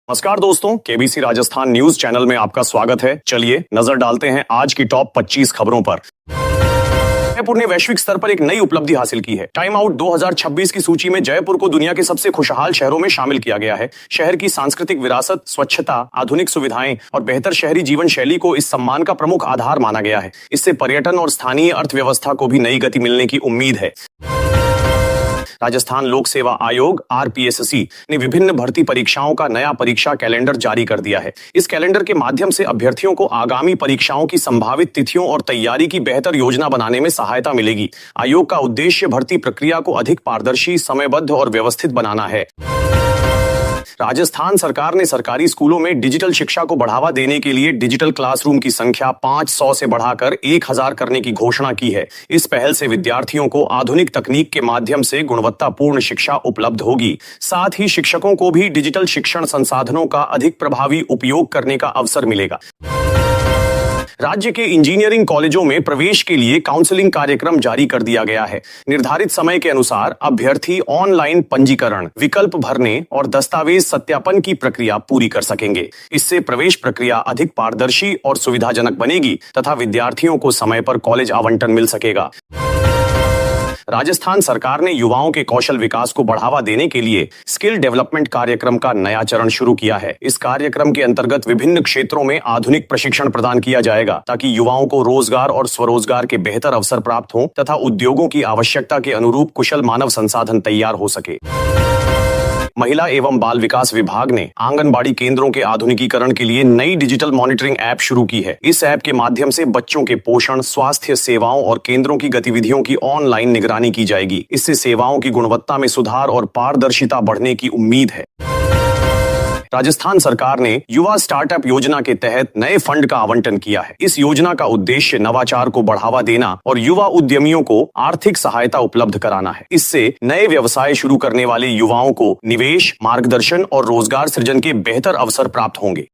नमस्कार दोस्तों, KBC Rajasthan news channel में आपका स्वागत है। चलिए नजर डालते हैं आज की टॉप 25 खबरों पर। जयपुर ने वैश्विक स्तर पर एक नई उपलब्धि हासिल की है। टाइम आउट 2026 की सूची में जयपुर को दुनिया के सबसे खुशहाल शहरों में शामिल किया गया है। शहर की सांस्कृतिक विरासत, स्वच्छता, आधुनिक सुविधाएं और बेहतर शहरी जीवन शैली को इस सम्मान का प्रमुख आधार माना गया है। इससे पर्यटन और स्थानीय अर्थव्यवस्था को भी नई गति मिलने की उम्मीद है। राजस्थान लोक सेवा आयोग RPSC ने विभिन्न भर्ती परीक्षाओं का नया परीक्षा कैलेंडर जारी कर दिया है। इस कैलेंडर के माध्यम से अभ्यर्थियों को आगामी परीक्षाओं की संभावित तिथियों और तैयारी की बेहतर योजना बनाने में सहायता मिलेगी। आयोग का उद्देश्य भर्ती प्रक्रिया को अधिक पारदर्शी, समयबद्ध और व्यवस्थित बनाना है। राजस्थान सरकार ने सरकारी स्कूलों में डिजिटल शिक्षा को बढ़ावा देने के लिए डिजिटल क्लासरूम की संख्या 500 से बढ़ाकर 1000 करने की घोषणा की है। इस पहल से विद्यार्थियों को आधुनिक तकनीक के माध्यम से गुणवत्तापूर्ण शिक्षा उपलब्ध होगी। साथ ही शिक्षकों को भी डिजिटल शिक्षण संसाधनों का अधिक प्रभावी उपयोग करने का अवसर मिलेगा। राज्य के इंजीनियरिंग कॉलेजों में प्रवेश के लिए काउंसलिंग कार्यक्रम जारी कर दिया गया है। निर्धारित समय के अनुसार अभ्यर्थी ऑनलाइन पंजीकरण, विकल्प भरने और दस्तावेज सत्यापन की प्रक्रिया पूरी कर सकेंगे। इससे प्रवेश प्रक्रिया अधिक पारदर्शी और सुविधाजनक बनेगी तथा विद्यार्थियों को समय पर कॉलेज आवंटन मिल सकेगा। राजस्थान सरकार ने युवाओं के कौशल विकास को बढ़ावा देने के लिए स्किल डेवलपमेंट कार्यक्रम का नया चरण शुरू किया है। इस कार्यक्रम के अंतर्गत विभिन्न क्षेत्रों में आधुनिक प्रशिक्षण प्रदान किया जाएगा ताकि युवाओं को रोजगार और स्वरोजगार के बेहतर अवसर प्राप्त हों तथा उद्योगों की आवश्यकता के अनुरूप कुशल मानव संसाधन तैयार हो सके। महिला एवं बाल विकास विभाग ने आंगनबाड़ी केंद्रों के आधुनिकीकरण के लिए नई डिजिटल मॉनिटरिंग ऐप शुरू की है। इस ऐप के माध्यम से बच्चों के पोषण, स्वास्थ्य सेवाओं और केंद्रों की गतिविधियों की ऑनलाइन निगरानी की जाएगी। इससे सेवाओं की गुणवत्ता में सुधार और पारदर्शिता बढ़ने की उम्मीद है। राजस्थान सरकार ने युवा स्टार्टअप योजना के तहत नए फंड का आवंटन किया है। इस योजना का उद्देश्य नवाचार को बढ़ावा देना और युवा उद्यमियों को आर्थिक सहायता उपलब्ध कराना है। इससे नए व्यवसाय शुरू करने वाले युवाओं को निवेश, मार्गदर्शन और रोजगार सृजन के बेहतर अवसर प्राप्त होंगे।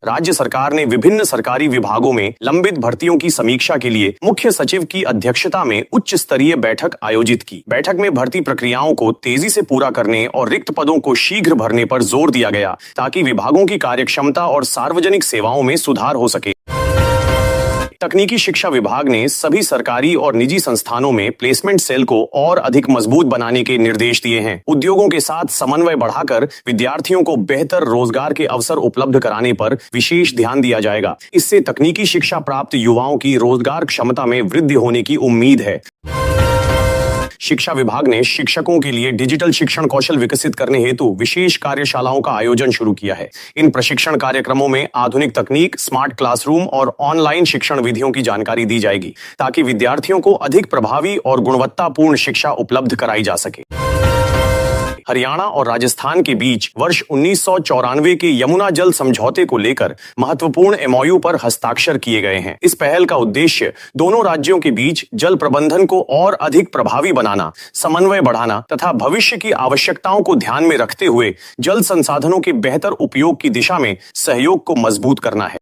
राज्य सरकार ने विभिन्न सरकारी विभागों में लंबित भर्तियों की समीक्षा के लिए मुख्य सचिव की अध्यक्षता में उच्च स्तरीय बैठक आयोजित की। बैठक में भर्ती प्रक्रियाओं को तेजी से पूरा करने और रिक्त पदों को शीघ्र भरने पर जोर दिया गया ताकि विभागों की कार्यक्षमता और सार्वजनिक सेवाओं में सुधार हो सके। तकनीकी शिक्षा विभाग ने सभी सरकारी और निजी संस्थानों में प्लेसमेंट सेल को और अधिक मजबूत बनाने के निर्देश दिए हैं। उद्योगों के साथ समन्वय बढ़ाकर विद्यार्थियों को बेहतर रोजगार के अवसर उपलब्ध कराने पर विशेष ध्यान दिया जाएगा। इससे तकनीकी शिक्षा प्राप्त युवाओं की रोजगार क्षमता में वृद्धि होने की उम्मीद है। शिक्षा विभाग ने शिक्षकों के लिए डिजिटल शिक्षण कौशल विकसित करने हेतु विशेष कार्यशालाओं का आयोजन शुरू किया है। इन प्रशिक्षण कार्यक्रमों में आधुनिक तकनीक, स्मार्ट क्लासरूम और ऑनलाइन शिक्षण विधियों की जानकारी दी जाएगी ताकि विद्यार्थियों को अधिक प्रभावी और गुणवत्तापूर्ण शिक्षा उपलब्ध कराई जा सके। हरियाणा और राजस्थान के बीच वर्ष 1994 के यमुना जल समझौते को लेकर महत्वपूर्ण MOU पर हस्ताक्षर किए गए हैं। इस पहल का उद्देश्य दोनों राज्यों के बीच जल प्रबंधन को और अधिक प्रभावी बनाना, समन्वय बढ़ाना तथा भविष्य की आवश्यकताओं को ध्यान में रखते हुए जल संसाधनों के बेहतर उपयोग की दिशा में सहयोग को मजबूत करना है।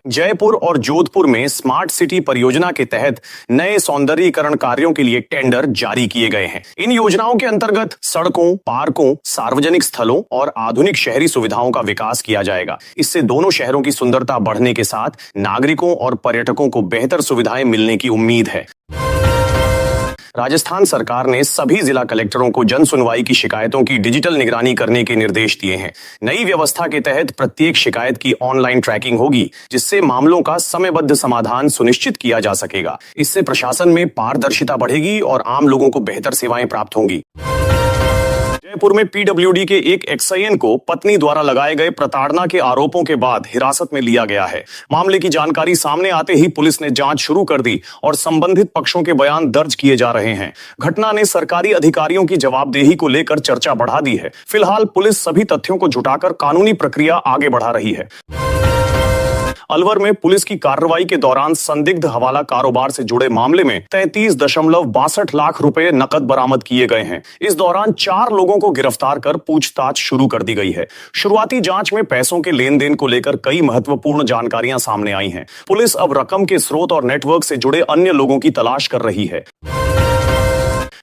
जयपुर और जोधपुर में स्मार्ट सिटी परियोजना के तहत नए सौंदर्यीकरण कार्यों के लिए टेंडर जारी किए गए हैं। इन योजनाओं के अंतर्गत सड़कों, पार्कों, सार्वजनिक स्थलों और आधुनिक शहरी सुविधाओं का विकास किया जाएगा। इससे दोनों शहरों की सुंदरता बढ़ने के साथ नागरिकों और पर्यटकों को बेहतर सुविधाएं मिलने की उम्मीद है। राजस्थान सरकार ने सभी जिला कलेक्टरों को जन सुनवाई की शिकायतों की डिजिटल निगरानी करने के निर्देश दिए हैं। नई व्यवस्था के तहत प्रत्येक शिकायत की ऑनलाइन ट्रैकिंग होगी, जिससे मामलों का समयबद्ध समाधान सुनिश्चित किया जा सकेगा। इससे प्रशासन में पारदर्शिता बढ़ेगी और आम लोगों को बेहतर सेवाएं प्राप्त होंगी। जयपुर में PWD के एक XIN को पत्नी द्वारा लगाए गए प्रताड़ना के आरोपों के बाद हिरासत में लिया गया है। मामले की जानकारी सामने आते ही पुलिस ने जांच शुरू कर दी और संबंधित पक्षों के बयान दर्ज किए जा रहे हैं। घटना ने सरकारी अधिकारियों की जवाबदेही को लेकर चर्चा बढ़ा दी है। फिलहाल पुलिस सभी तथ्यों को जुटाकर कानूनी प्रक्रिया आगे बढ़ा रही है। अलवर में पुलिस की कार्रवाई के दौरान संदिग्ध हवाला कारोबार से जुड़े मामले में 33.62 लाख रुपए नकद बरामद किए गए हैं। इस दौरान 4 लोगों को गिरफ्तार कर पूछताछ शुरू कर दी गई है। शुरुआती जांच में पैसों के लेन देन को लेकर कई महत्वपूर्ण जानकारियां सामने आई हैं। पुलिस अब रकम के स्रोत और नेटवर्क से जुड़े अन्य लोगों की तलाश कर रही है।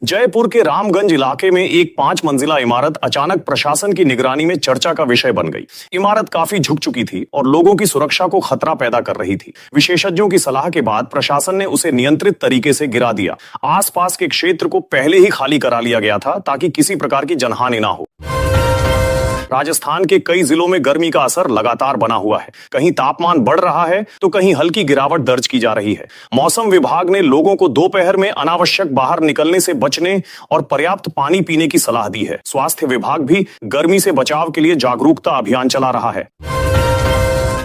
जयपुर के रामगंज इलाके में एक 5 मंजिला इमारत अचानक प्रशासन की निगरानी में चर्चा का विषय बन गई। इमारत काफी झुक चुकी थी और लोगों की सुरक्षा को खतरा पैदा कर रही थी। विशेषज्ञों की सलाह के बाद प्रशासन ने उसे नियंत्रित तरीके से गिरा दिया। आसपास के क्षेत्र को पहले ही खाली करा लिया गया था ताकि किसी प्रकार की जनहानि ना हो। राजस्थान के कई जिलों में गर्मी का असर लगातार बना हुआ है। कहीं तापमान बढ़ रहा है तो कहीं हल्की गिरावट दर्ज की जा रही है। मौसम विभाग ने लोगों को दोपहर में अनावश्यक बाहर निकलने से बचने और पर्याप्त पानी पीने की सलाह दी है। स्वास्थ्य विभाग भी गर्मी से बचाव के लिए जागरूकता अभियान चला रहा है।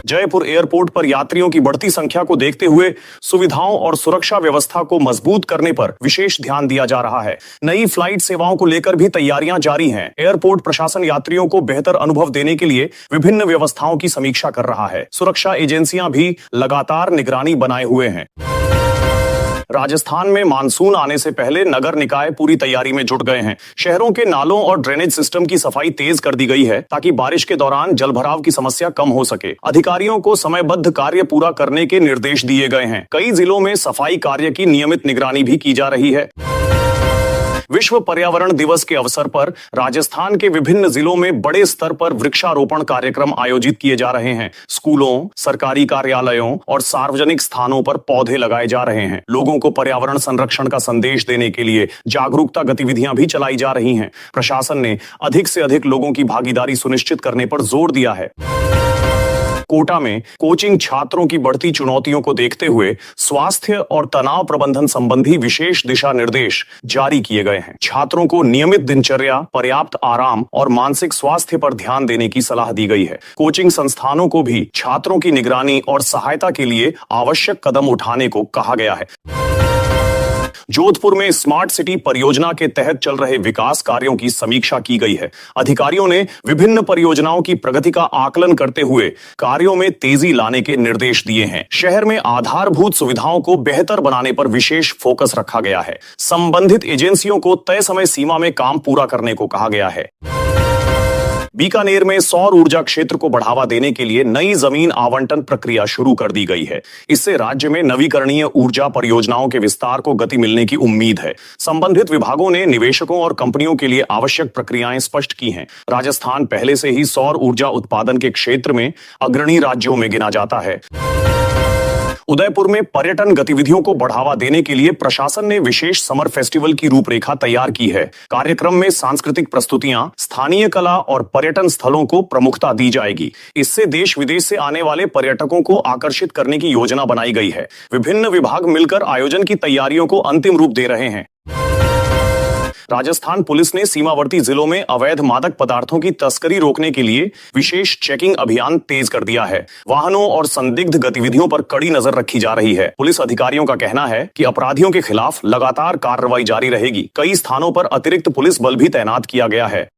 जयपुर एयरपोर्ट पर यात्रियों की बढ़ती संख्या को देखते हुए सुविधाओं और सुरक्षा व्यवस्था को मजबूत करने पर विशेष ध्यान दिया जा रहा है। नई फ्लाइट सेवाओं को लेकर भी तैयारियां जारी हैं। एयरपोर्ट प्रशासन यात्रियों को बेहतर अनुभव देने के लिए विभिन्न व्यवस्थाओं की समीक्षा कर रहा है। सुरक्षा एजेंसियां भी लगातार निगरानी बनाए हुए हैं। राजस्थान में मानसून आने से पहले नगर निकाय पूरी तैयारी में जुट गए हैं। शहरों के नालों और ड्रेनेज सिस्टम की सफाई तेज कर दी गई है ताकि बारिश के दौरान जलभराव की समस्या कम हो सके। अधिकारियों को समयबद्ध कार्य पूरा करने के निर्देश दिए गए हैं। कई जिलों में सफाई कार्य की नियमित निगरानी भी की जा रही है। विश्व पर्यावरण दिवस के अवसर पर राजस्थान के विभिन्न जिलों में बड़े स्तर पर वृक्षारोपण कार्यक्रम आयोजित किए जा रहे हैं। स्कूलों, सरकारी कार्यालयों और सार्वजनिक स्थानों पर पौधे लगाए जा रहे हैं। लोगों को पर्यावरण संरक्षण का संदेश देने के लिए जागरूकता गतिविधियां भी चलाई जा रही हैं। प्रशासन ने अधिक से अधिक लोगों की भागीदारी सुनिश्चित करने पर जोर दिया है। कोटा में कोचिंग छात्रों की बढ़ती चुनौतियों को देखते हुए स्वास्थ्य और तनाव प्रबंधन संबंधी विशेष दिशा निर्देश जारी किए गए हैं। छात्रों को नियमित दिनचर्या, पर्याप्त आराम और मानसिक स्वास्थ्य पर ध्यान देने की सलाह दी गई है। कोचिंग संस्थानों को भी छात्रों की निगरानी और सहायता के लिए आवश्यक कदम उठाने को कहा गया है। जोधपुर में स्मार्ट सिटी परियोजना के तहत चल रहे विकास कार्यों की समीक्षा की गई है। अधिकारियों ने विभिन्न परियोजनाओं की प्रगति का आकलन करते हुए कार्यों में तेजी लाने के निर्देश दिए हैं। शहर में आधारभूत सुविधाओं को बेहतर बनाने पर विशेष फोकस रखा गया है। संबंधित एजेंसियों को तय समय सीमा में काम पूरा करने को कहा गया है। बीकानेर में सौर ऊर्जा क्षेत्र को बढ़ावा देने के लिए नई जमीन आवंटन प्रक्रिया शुरू कर दी गई है। इससे राज्य में नवीकरणीय ऊर्जा परियोजनाओं के विस्तार को गति मिलने की उम्मीद है। संबंधित विभागों ने निवेशकों और कंपनियों के लिए आवश्यक प्रक्रियाएं स्पष्ट की हैं। राजस्थान पहले से ही सौर ऊर्जा उत्पादन के क्षेत्र में अग्रणी राज्यों में गिना जाता है। उदयपुर में पर्यटन गतिविधियों को बढ़ावा देने के लिए प्रशासन ने विशेष समर फेस्टिवल की रूपरेखा तैयार की है। कार्यक्रम में सांस्कृतिक प्रस्तुतियां, स्थानीय कला और पर्यटन स्थलों को प्रमुखता दी जाएगी। इससे देश विदेश से आने वाले पर्यटकों को आकर्षित करने की योजना बनाई गई है। विभिन्न विभाग मिलकर आयोजन की तैयारियों को अंतिम रूप दे रहे हैं। राजस्थान पुलिस ने सीमावर्ती जिलों में अवैध मादक पदार्थों की तस्करी रोकने के लिए विशेष चेकिंग अभियान तेज कर दिया है। वाहनों और संदिग्ध गतिविधियों पर कड़ी नजर रखी जा रही है। पुलिस अधिकारियों का कहना है कि अपराधियों के खिलाफ लगातार कार्रवाई जारी रहेगी। कई स्थानों पर अतिरिक्त पुलिस बल भी तैनात किया गया है।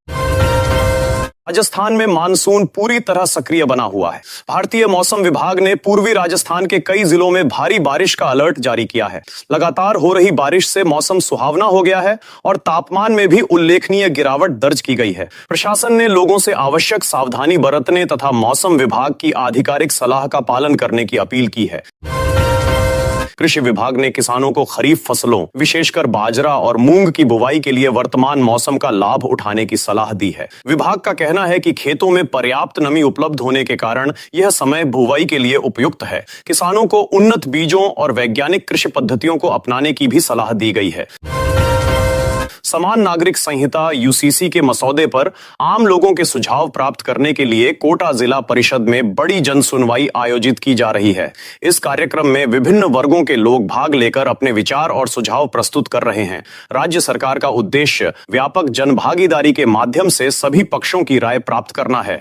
राजस्थान में मानसून पूरी तरह सक्रिय बना हुआ है। भारतीय मौसम विभाग ने पूर्वी राजस्थान के कई जिलों में भारी बारिश का अलर्ट जारी किया है। लगातार हो रही बारिश से मौसम सुहावना हो गया है और तापमान में भी उल्लेखनीय गिरावट दर्ज की गई है। प्रशासन ने लोगों से आवश्यक सावधानी बरतने तथा मौसम विभाग की आधिकारिक सलाह का पालन करने की अपील की है। कृषि विभाग ने किसानों को खरीफ फसलों, विशेषकर बाजरा और मूंग की बुवाई के लिए वर्तमान मौसम का लाभ उठाने की सलाह दी है। विभाग का कहना है कि खेतों में पर्याप्त नमी उपलब्ध होने के कारण यह समय बुवाई के लिए उपयुक्त है। किसानों को उन्नत बीजों और वैज्ञानिक कृषि पद्धतियों को अपनाने की भी सलाह दी गई है। समान नागरिक संहिता यूसीसी के मसौदे पर आम लोगों के सुझाव प्राप्त करने के लिए कोटा जिला परिषद में बड़ी जन सुनवाई आयोजित की जा रही है। इस कार्यक्रम में विभिन्न वर्गों के लोग भाग लेकर अपने विचार और सुझाव प्रस्तुत कर रहे हैं। राज्य सरकार का उद्देश्य व्यापक जनभागीदारी के माध्यम से सभी पक्षों की राय प्राप्त करना है।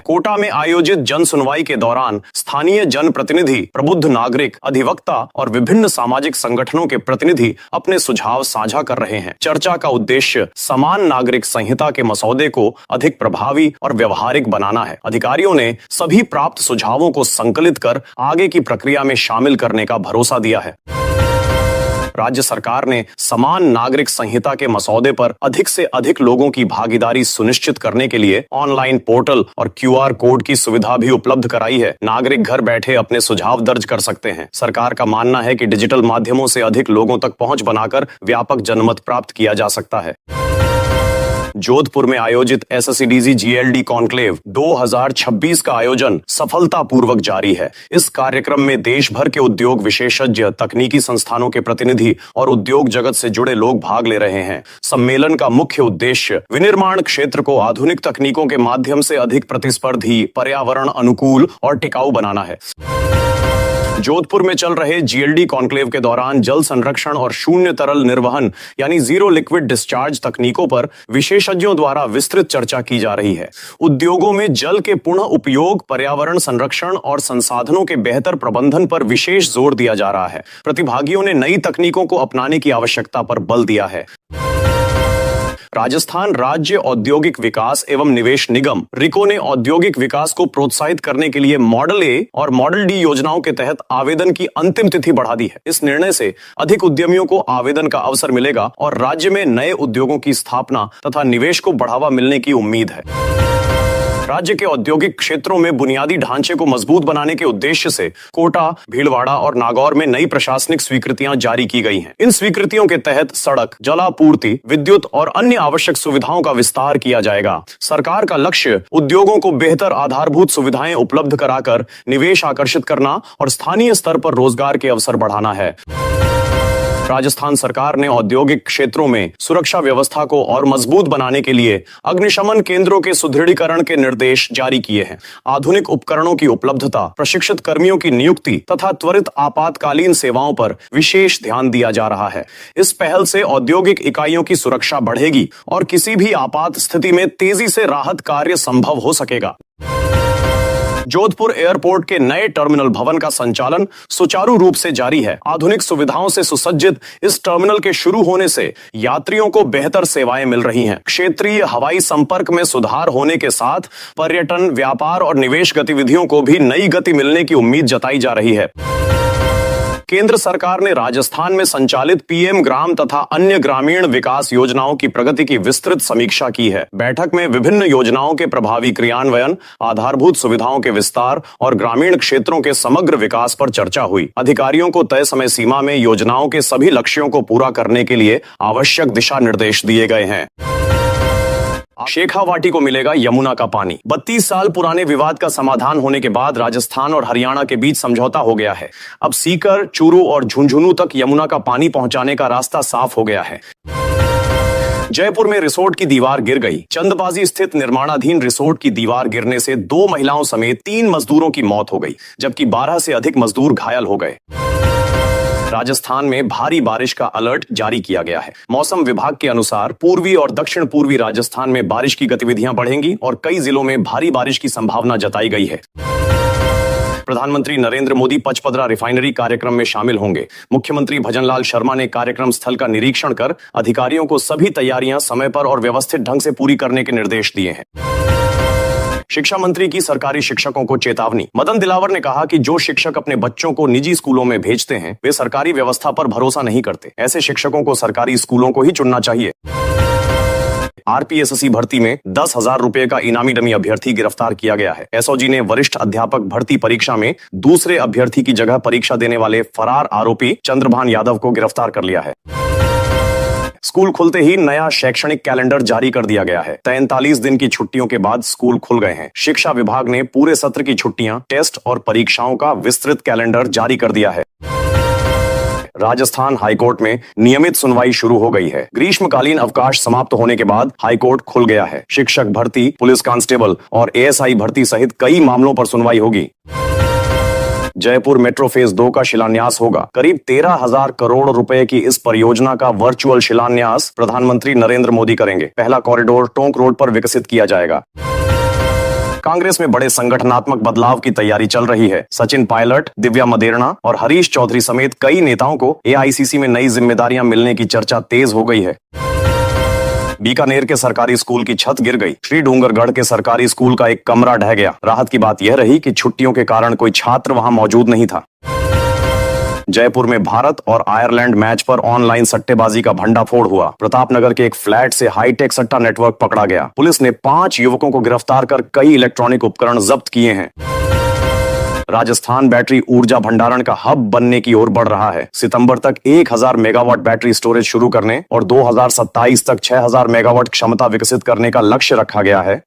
कोटा में आयोजित जन सुनवाई के दौरान स्थानीय जनप्रतिनिधि, प्रबुद्ध नागरिक, अधिवक्ता और विभिन्न सामाजिक संगठनों के प्रतिनिधि अपने सुझाव साझा कर रहे हैं। चर्चा का उद्देश्य समान नागरिक संहिता के मसौदे को अधिक प्रभावी और व्यवहारिक बनाना है। अधिकारियों ने सभी प्राप्त सुझावों को संकलित कर आगे की प्रक्रिया में शामिल करने का भरोसा दिया है। राज्य सरकार ने समान नागरिक संहिता के मसौदे पर अधिक से अधिक लोगों की भागीदारी सुनिश्चित करने के लिए ऑनलाइन पोर्टल और QR कोड की सुविधा भी उपलब्ध कराई है। नागरिक घर बैठे अपने सुझाव दर्ज कर सकते हैं। सरकार का मानना है कि डिजिटल माध्यमों से अधिक लोगों तक पहुंच बनाकर व्यापक जनमत प्राप्त किया जा सकता है। जोधपुर में आयोजित SSCDG GLD कॉन्क्लेव 2026 का आयोजन सफलतापूर्वक जारी है। इस कार्यक्रम में देश भर के उद्योग विशेषज्ञ, तकनीकी संस्थानों के प्रतिनिधि और उद्योग जगत से जुड़े लोग भाग ले रहे हैं। सम्मेलन का मुख्य उद्देश्य विनिर्माण क्षेत्र को आधुनिक तकनीकों के माध्यम से अधिक प्रतिस्पर्धी, पर्यावरण अनुकूल और टिकाऊ बनाना है। जोधपुर में चल रहे GLD कॉन्क्लेव के दौरान जल संरक्षण और शून्य तरल निर्वहन यानी जीरो लिक्विड डिस्चार्ज तकनीकों पर विशेषज्ञों द्वारा विस्तृत चर्चा की जा रही है। उद्योगों में जल के पुनः उपयोग, पर्यावरण संरक्षण और संसाधनों के बेहतर प्रबंधन पर विशेष जोर दिया जा रहा है। प्रतिभागियों ने नई तकनीकों को अपनाने की आवश्यकता पर बल दिया है। राजस्थान राज्य औद्योगिक विकास एवं निवेश निगम रिको ने औद्योगिक विकास को प्रोत्साहित करने के लिए मॉडल ए और मॉडल डी योजनाओं के तहत आवेदन की अंतिम तिथि बढ़ा दी है। इस निर्णय से अधिक उद्यमियों को आवेदन का अवसर मिलेगा और राज्य में नए उद्योगों की स्थापना तथा निवेश को बढ़ावा मिलने की उम्मीद है। राज्य के औद्योगिक क्षेत्रों में बुनियादी ढांचे को मजबूत बनाने के उद्देश्य से कोटा, भीलवाड़ा और नागौर में नई प्रशासनिक स्वीकृतियां जारी की गई हैं। इन स्वीकृतियों के तहत सड़क, जलापूर्ति, विद्युत और अन्य आवश्यक सुविधाओं का विस्तार किया जाएगा। सरकार का लक्ष्य उद्योगों को बेहतर आधारभूत सुविधाएं उपलब्ध कराकर निवेश आकर्षित करना और स्थानीय स्तर पर रोजगार के अवसर बढ़ाना है। राजस्थान सरकार ने औद्योगिक क्षेत्रों में सुरक्षा व्यवस्था को और मजबूत बनाने के लिए अग्निशमन केंद्रों के सुदृढ़ीकरण के निर्देश जारी किए हैं। आधुनिक उपकरणों की उपलब्धता, प्रशिक्षित कर्मियों की नियुक्ति तथा त्वरित आपातकालीन सेवाओं पर विशेष ध्यान दिया जा रहा है। इस पहल से औद्योगिक इकाइयों की सुरक्षा बढ़ेगी और किसी भी आपात स्थिति में तेजी से राहत कार्य संभव हो सकेगा। जोधपुर एयरपोर्ट के नए टर्मिनल भवन का संचालन सुचारू रूप से जारी है। आधुनिक सुविधाओं से सुसज्जित इस टर्मिनल के शुरू होने से यात्रियों को बेहतर सेवाएं मिल रही हैं। क्षेत्रीय हवाई संपर्क में सुधार होने के साथ पर्यटन, व्यापार और निवेश गतिविधियों को भी नई गति मिलने की उम्मीद जताई जा रही है। केंद्र सरकार ने राजस्थान में संचालित PM ग्राम तथा अन्य ग्रामीण विकास योजनाओं की प्रगति की विस्तृत समीक्षा की है। बैठक में विभिन्न योजनाओं के प्रभावी क्रियान्वयन, आधारभूत सुविधाओं के विस्तार और ग्रामीण क्षेत्रों के समग्र विकास पर चर्चा हुई। अधिकारियों को तय समय सीमा में योजनाओं के सभी लक्ष्यों को पूरा करने के लिए आवश्यक दिशा निर्देश दिए गए हैं। शेखावाटी को मिलेगा यमुना का पानी। 32 साल पुराने विवाद का समाधान होने के बाद राजस्थान और हरियाणा के बीच समझौता हो गया है। अब सीकर, चूरू और झुंझुनू तक यमुना का पानी पहुंचाने का रास्ता साफ हो गया है। जयपुर में रिसोर्ट की दीवार गिर गई। चंदबाजी स्थित निर्माणाधीन रिसोर्ट की दीवार गिरने से 2 महिलाओं समेत 3 मजदूरों की मौत हो गई, जबकि 12 से अधिक मजदूर घायल हो गए। राजस्थान में भारी बारिश का अलर्ट जारी किया गया है। मौसम विभाग के अनुसार पूर्वी और दक्षिण पूर्वी राजस्थान में बारिश की गतिविधियां बढ़ेंगी और कई जिलों में भारी बारिश की संभावना जताई गई है। प्रधानमंत्री नरेंद्र मोदी पचपदरा रिफाइनरी कार्यक्रम में शामिल होंगे। मुख्यमंत्री भजनलाल शर्मा ने कार्यक्रम स्थल का निरीक्षण कर अधिकारियों को सभी तैयारियां समय पर और व्यवस्थित ढंग से पूरी करने के निर्देश दिए हैं। शिक्षा मंत्री की सरकारी शिक्षकों को चेतावनी। मदन दिलावर ने कहा कि जो शिक्षक अपने बच्चों को निजी स्कूलों में भेजते हैं वे सरकारी व्यवस्था पर भरोसा नहीं करते। ऐसे शिक्षकों को सरकारी स्कूलों को ही चुनना चाहिए। RPSC भर्ती में 10,000 रुपए का इनामी डमी अभ्यर्थी गिरफ्तार किया गया है। SOG ने वरिष्ठ अध्यापक भर्ती परीक्षा में दूसरे अभ्यर्थी की जगह परीक्षा देने वाले फरार आरोपी चंद्रभान यादव को गिरफ्तार कर लिया है। स्कूल खुलते ही नया शैक्षणिक कैलेंडर जारी कर दिया गया है। 43 दिन की छुट्टियों के बाद स्कूल खुल गए हैं। शिक्षा विभाग ने पूरे सत्र की छुट्टियां, टेस्ट और परीक्षाओं का विस्तृत कैलेंडर जारी कर दिया है। राजस्थान हाईकोर्ट में नियमित सुनवाई शुरू हो गई है। ग्रीष्मकालीन अवकाश समाप्त होने के बाद हाईकोर्ट खुल गया है। शिक्षक भर्ती, पुलिस कांस्टेबल और ASI भर्ती सहित कई मामलों पर सुनवाई होगी। जयपुर मेट्रो फेज 2 का शिलान्यास होगा। करीब 13,000 करोड़ रुपए की इस परियोजना का वर्चुअल शिलान्यास प्रधानमंत्री नरेंद्र मोदी करेंगे। पहला कॉरिडोर टोंक रोड पर विकसित किया जाएगा। कांग्रेस में बड़े संगठनात्मक बदलाव की तैयारी चल रही है। सचिन पायलट, दिव्या मदेरणा और हरीश चौधरी समेत कई नेताओं को AICC में नई जिम्मेदारियां मिलने की चर्चा तेज हो गई है। बीकानेर के सरकारी स्कूल की छत गिर गई। श्री डूंगरगढ़ के सरकारी स्कूल का एक कमरा ढह गया। राहत की बात यह रही कि छुट्टियों के कारण कोई छात्र वहां मौजूद नहीं था। जयपुर में भारत और आयरलैंड मैच पर ऑनलाइन सट्टेबाजी का भंडाफोड़ हुआ। प्रतापनगर के एक फ्लैट से हाईटेक सट्टा नेटवर्क पकड़ा गया। पुलिस ने 5 युवकों को गिरफ्तार कर कई इलेक्ट्रॉनिक उपकरण जब्त किए हैं। राजस्थान बैटरी ऊर्जा भंडारण का हब बनने की ओर बढ़ रहा है। सितंबर तक 1000 मेगावाट बैटरी स्टोरेज शुरू करने और 2027 तक 6000 मेगावाट क्षमता विकसित करने का लक्ष्य रखा गया है।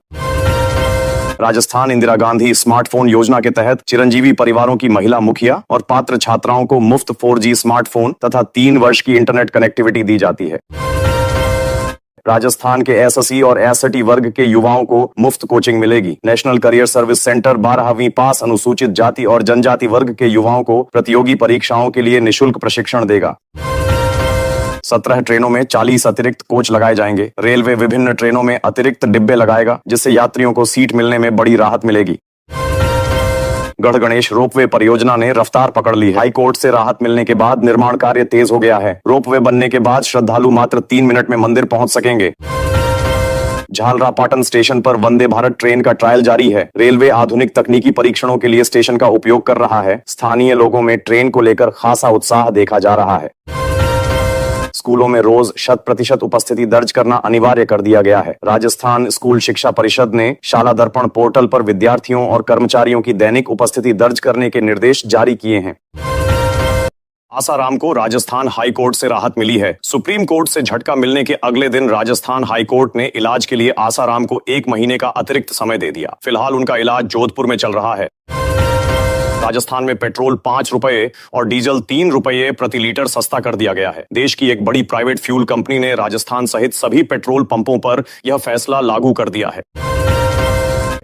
राजस्थान इंदिरा गांधी स्मार्टफोन योजना के तहत चिरंजीवी परिवारों की महिला मुखिया और पात्र छात्राओं को मुफ्त 4G स्मार्टफोन तथा 3 वर्ष की इंटरनेट कनेक्टिविटी दी जाती है। राजस्थान के एसएससी और एसटी वर्ग के युवाओं को मुफ्त कोचिंग मिलेगी। नेशनल करियर सर्विस सेंटर 12वीं पास अनुसूचित जाति और जनजाति वर्ग के युवाओं को प्रतियोगी परीक्षाओं के लिए निःशुल्क प्रशिक्षण देगा। 17 ट्रेनों में 40 अतिरिक्त कोच लगाए जाएंगे। रेलवे विभिन्न ट्रेनों में अतिरिक्त डिब्बे लगाएगा, जिससे यात्रियों को सीट मिलने में बड़ी राहत मिलेगी। गढ़ गणेश रोपवे परियोजना ने रफ्तार पकड़ ली है। हाई कोर्ट से राहत मिलने के बाद निर्माण कार्य तेज हो गया है। रोपवे बनने के बाद श्रद्धालु मात्र 3 मिनट में मंदिर पहुंच सकेंगे। झालरापाटन स्टेशन पर वंदे भारत ट्रेन का ट्रायल जारी है। रेलवे आधुनिक तकनीकी परीक्षणों के लिए स्टेशन का उपयोग कर रहा है। स्थानीय लोगों में ट्रेन को लेकर खासा उत्साह देखा जा रहा है। स्कूलों में रोज 100% उपस्थिति दर्ज करना अनिवार्य कर दिया गया है। राजस्थान स्कूल शिक्षा परिषद ने शाला दर्पण पोर्टल पर विद्यार्थियों और कर्मचारियों की दैनिक उपस्थिति दर्ज करने के निर्देश जारी किए हैं। आसाराम को राजस्थान हाई कोर्ट से राहत मिली है। सुप्रीम कोर्ट से झटका मिलने के अगले दिन राजस्थान हाई कोर्ट ने इलाज के लिए आसाराम को 1 महीने का अतिरिक्त समय दे दिया। फिलहाल उनका इलाज जोधपुर में चल रहा है। राजस्थान में पेट्रोल 5 रुपए और डीजल 3 रुपए प्रति लीटर सस्ता कर दिया गया है। देश की एक बड़ी प्राइवेट फ्यूल कंपनी ने राजस्थान सहित सभी पेट्रोल पंपों पर यह फैसला लागू कर दिया है।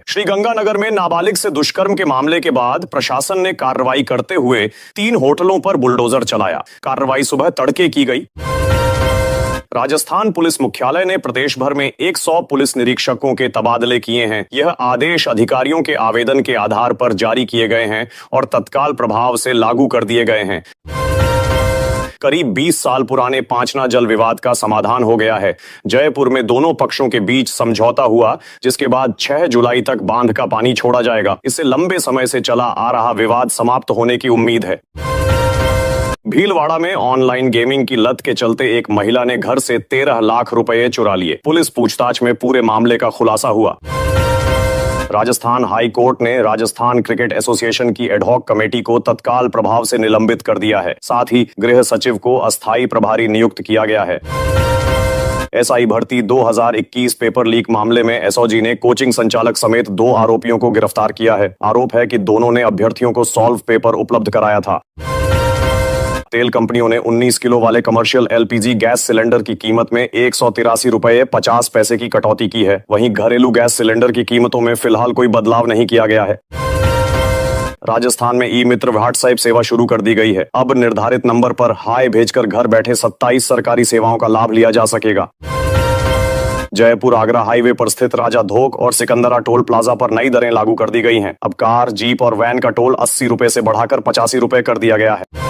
श्रीगंगानगर में नाबालिग से दुष्कर्म के मामले के बाद प्रशासन ने कार्रवाई करते हुए 3 होटलों पर बुलडोजर चलाया। कार्रवाई सुबह तड़के की गई। राजस्थान पुलिस मुख्यालय ने प्रदेश भर में 100 पुलिस निरीक्षकों के तबादले किए हैं। यह आदेश अधिकारियों के आवेदन के आधार पर जारी किए गए हैं और तत्काल प्रभाव से लागू कर दिए गए हैं। करीब 20 साल पुराने पांचना जल विवाद का समाधान हो गया है। जयपुर में दोनों पक्षों के बीच समझौता हुआ, जिसके बाद 6 जुलाई तक बांध का पानी छोड़ा जाएगा। इससे लंबे समय से चला आ रहा विवाद समाप्त होने की उम्मीद है। भीलवाड़ा में ऑनलाइन गेमिंग की लत के चलते एक महिला ने घर से 13 लाख रुपए चुरा लिए। पुलिस पूछताछ में पूरे मामले का खुलासा हुआ। राजस्थान हाई कोर्ट ने राजस्थान क्रिकेट एसोसिएशन की एडहॉक कमेटी को तत्काल प्रभाव से निलंबित कर दिया है। साथ ही गृह सचिव को अस्थायी प्रभारी नियुक्त किया गया है। एसआई भर्ती 2021 पेपर लीक मामले में एसओजी ने कोचिंग संचालक समेत 2 आरोपियों को गिरफ्तार किया है। आरोप है कि दोनों ने अभ्यर्थियों को सॉल्व पेपर उपलब्ध कराया था। तेल कंपनियों ने 19 किलो वाले कमर्शियल एलपीजी गैस सिलेंडर की कीमत में 183 रुपए 50 पैसे की कटौती की है। वहीं घरेलू गैस सिलेंडर की कीमतों में फिलहाल कोई बदलाव नहीं किया गया है। राजस्थान में ई मित्र व्हाट्सएप सेवा शुरू कर दी गई है। अब निर्धारित नंबर पर हाय भेजकर घर बैठे 27 सरकारी सेवाओं का लाभ लिया जा सकेगा। जयपुर आगरा हाईवे पर स्थित राजा धोक और सिकंदरा टोल प्लाजा पर नई दरें लागू कर दी गई हैं। अब कार, जीप और वैन का टोल 80 रुपए से बढ़ाकर 85 रुपए कर दिया गया है।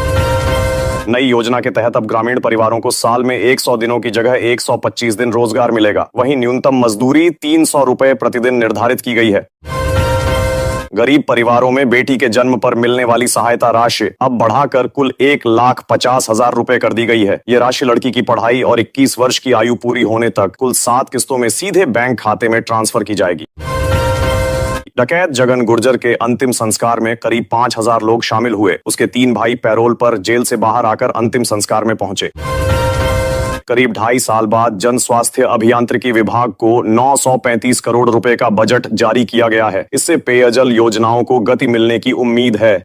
नई योजना के तहत अब ग्रामीण परिवारों को साल में 100 दिनों की जगह 125 दिन रोजगार मिलेगा। वहीं न्यूनतम मजदूरी 300 रुपए प्रतिदिन निर्धारित की गई है। गरीब परिवारों में बेटी के जन्म पर मिलने वाली सहायता राशि अब बढ़ाकर कुल 1,50,000 रुपए कर दी गई है। ये राशि लड़की की पढ़ाई और 21 वर्ष की आयु पूरी होने तक कुल 7 किस्तों में सीधे बैंक खाते में ट्रांसफर की जाएगी। डकैत जगन गुर्जर के अंतिम संस्कार में करीब 5,000 लोग शामिल हुए। उसके 3 भाई पैरोल पर जेल से बाहर आकर अंतिम संस्कार में पहुंचे। करीब 2.5 साल बाद जन स्वास्थ्य अभियांत्रिकी विभाग को 935 करोड़ रुपए का बजट जारी किया गया है। इससे पेयजल योजनाओं को गति मिलने की उम्मीद है।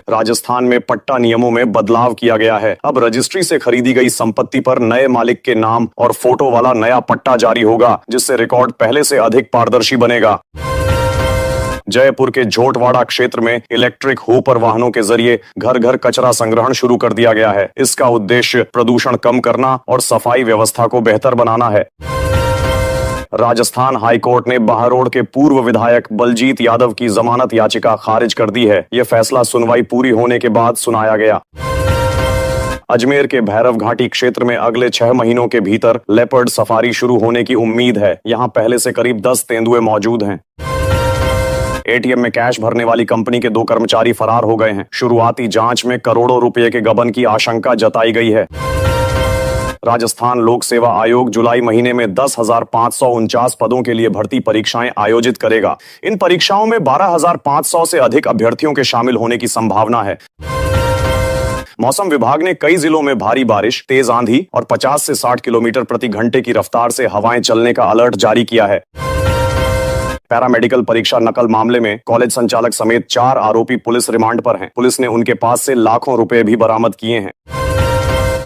राजस्थान में पट्टा नियमों में बदलाव किया गया है। अब रजिस्ट्री से खरीदी गई संपत्ति पर नए मालिक के नाम और फोटो वाला नया पट्टा जारी होगा, जिससे रिकॉर्ड पहले से अधिक पारदर्शी बनेगा। जयपुर के झोटवाड़ा क्षेत्र में इलेक्ट्रिक होपर वाहनों के जरिए घर घर कचरा संग्रहण शुरू कर दिया गया है। इसका उद्देश्य प्रदूषण कम करना और सफाई व्यवस्था को बेहतर बनाना है। राजस्थान हाईकोर्ट ने बहारोड के पूर्व विधायक बलजीत यादव की जमानत याचिका खारिज कर दी है। यह फैसला सुनवाई पूरी होने के बाद सुनाया गया। अजमेर के भैरव घाटी क्षेत्र में अगले 6 महीनों के भीतर लेपर्ड सफारी शुरू होने की उम्मीद है। यहाँ पहले से करीब 10 तेंदुए मौजूद हैं। एटीएम में कैश भरने वाली कंपनी के 2 कर्मचारी फरार हो गए हैं। शुरुआती जांच में करोड़ों रुपए के गबन की आशंका जताई गई है। राजस्थान लोक सेवा आयोग जुलाई महीने में 10,549 पदों के लिए भर्ती परीक्षाएं आयोजित करेगा। इन परीक्षाओं में 12,500 से अधिक अभ्यर्थियों के शामिल होने की संभावना है। मौसम विभाग ने कई जिलों में भारी बारिश, तेज आंधी और 50 से 60 किलोमीटर प्रति घंटे की रफ्तार से हवाएं चलने का अलर्ट जारी किया है। पैरामेडिकल परीक्षा नकल मामले में कॉलेज संचालक समेत 4 आरोपी पुलिस रिमांड पर हैं। पुलिस ने उनके पास से लाखों रुपए भी बरामद किए हैं।